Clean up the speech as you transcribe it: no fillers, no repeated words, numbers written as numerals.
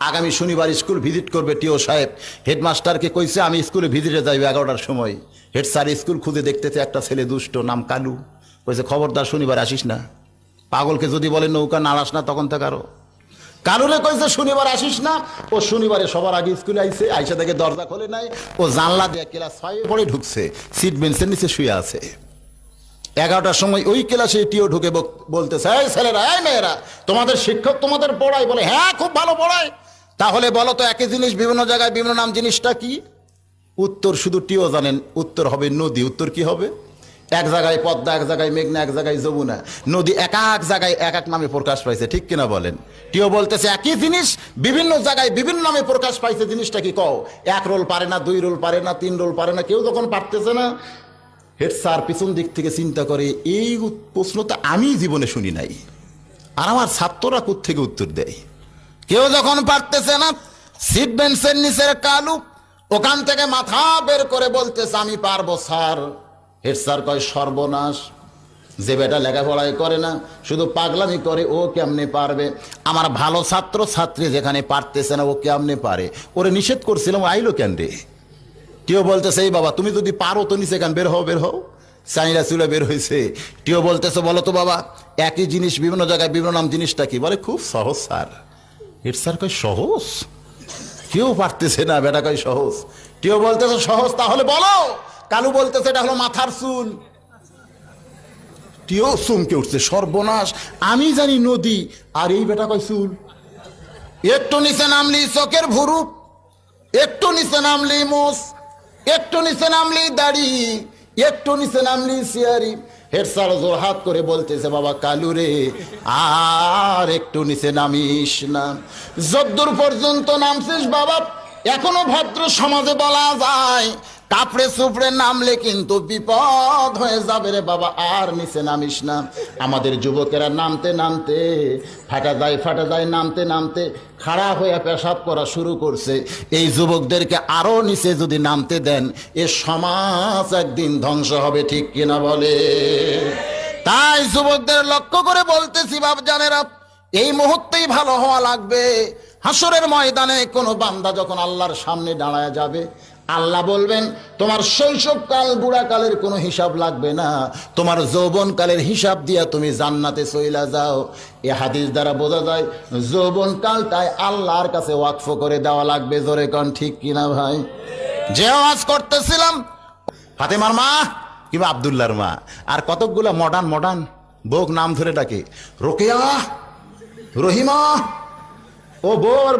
আগামী শনিবার school visit করবে টিও সাহেব। হেডমাস্টারকে কইছে আমি স্কুলে ভিজিটে যাইব 11টার সময়। হেড স্যার স্কুল খুঁজে দেখতেছে একটা ছেলে দুষ্ট, নাম কালু। কইছে খবরদার শনিবার আসিস না। পাগলকে যদি বলে নৌকা নাড়াস না তখন থেকে আরো। কালুরে কইছে শনিবার আসিস না। ও শনিবারে সবার আগে স্কুলে আইসা দেখে দরজা খোলে নাই। ও জানলা দিয়ে ক্লাস 5 পড়ে ঢুকছে, সিট বেঞ্চের নিচে শুয়ে আছে। 11টার সময় ওই ক্লাসে টিও ঢুকে বলতেছে, এই ছেলেরা, এই মেয়েরা, তোমাদের শিক্ষক তোমাদের পড়ায়? বলে হ্যাঁ, খুব ভালো পড়ায়। তাহলে বলো তো একই জিনিস বিভিন্ন জায়গায় বিভিন্ন নাম, জিনিসটা কি? উত্তর শুধু টিও জানেন, উত্তর হবে নদী। উত্তর কি হবে? এক জায়গায় পদ্মা, এক জায়গায় মেঘনা, এক জায়গায় যমুনা। নদী এক এক জায়গায় এক এক নামে প্রকাশ পাইছে, ঠিক কিনা বলেন? টিও বলতেছে একই জিনিস বিভিন্ন জায়গায় বিভিন্ন নামে প্রকাশ পাইছে, জিনিসটা কি কও? 1 রোল পারে না, 2 রোল পারে না, 3 রোল পারে না, কেউ যখন পারতেছে না, হেড স্যার পিছন দিক থেকে চিন্তা করে, এই প্রশ্ন তো আমি জীবনে শুনি নাই, আর আমার ছাত্ররা কোত্থেকে উত্তর দেয়? কেউ যখন পারতেছে না, সিট বেঞ্চের নিচের কালু ওখান থেকে মাথা বের করে বলতেছে আমি পারবো স্যার। হেড স্যার কয় সর্বনাশ, যে বেটা লেখাপড়াই করে না, শুধু পাগলামি করে, ও কেমনে পারবে? আমার ভালো ছাত্র ছাত্রী যেখানে পারতেছে না, ও কেমনে পারে? ওরে নিষেধ করছিলাম, আইলো কেন রে? টিও বলতেছে এই বাবা, তুমি যদি পারো তো নিচে কেন, বের হও বের হও। চাইরা চুলে বের হয়েছে। টিও বলতেছে বলো তো বাবা, একই জিনিস বিভিন্ন জায়গায় বিভিন্ন নাম, জিনিসটা কি? বলে খুব সহজ স্যার। হেড স্যার কয় সহজ? কেউ পারতেছে না, বেটা কয় সহজ। টিও বলতেছে সহজ, তাহলে বলো। কালু বলতেছে এটা হলো মাথার চুল। টিও চমকে উঠছে, সর্বনাশ, আমি জানি নদী, আর এই বেটা কয় চুল। একটু নিচে নামলি চোখের ভুরু, একটু নিচে নামলি মোষ, একটু নিচে নামলি দাড়ি, একটু নিচে নামলি সিয়ারি। হেড স্যার জোর হাত করে বলতেছে বাবা কালু রে, আর একটু নিচে নামিস না। যদ্দূর পর্যন্ত নামছিস বাবা, এখনো ভদ্র সমাজে বলা যায় কাপড়ে চুপড়ে নামলে কিন্তু বিপদ হয়ে যাবে রে বাবা, আর নিচে নামিস না। আমাদের যুবকেরা নামতে নামতে ফাটা যায়, নামতে নামতে খাড়া হয়ে পেশাব করা শুরু করছে। এই যুবকদেরকে আরো নিচে যদি নামতে দেন, এ সমাজ একদিন ধ্বংস হবে, ঠিক কিনা বলে? তাই যুবকদের লক্ষ্য করে বলতেছি বাপজানেরা, এই মুহূর্তেই ভালো হওয়া লাগবে। হাসরের ময়দানে কোনো বান্দা যখন আল্লাহর সামনে দাঁড়ায় যাবে, আল্লাহ বলবেন তোমার শৈশবকাল বুড়াকালের কোনো হিসাব লাগবে না, তোমার যৌবনকালের হিসাব দিয়া তুমি জান্নাতে চইলা যাও। এ হাদিস দ্বারা বোঝা যায় যৌবনকালটাই আল্লাহর কাছে ওয়াকফ করে দেওয়া লাগবে। জোরে কোন ঠিক কিনা ভাই? যে ওয়াজ করতেছিলাম ফাতেমার মা কিংবা আব্দুল্লাহর মা, আর কতকগুলা মডার্ন বউক নাম ধরে ডাকে, রোকেয়া, রহিমা, ও বউ আর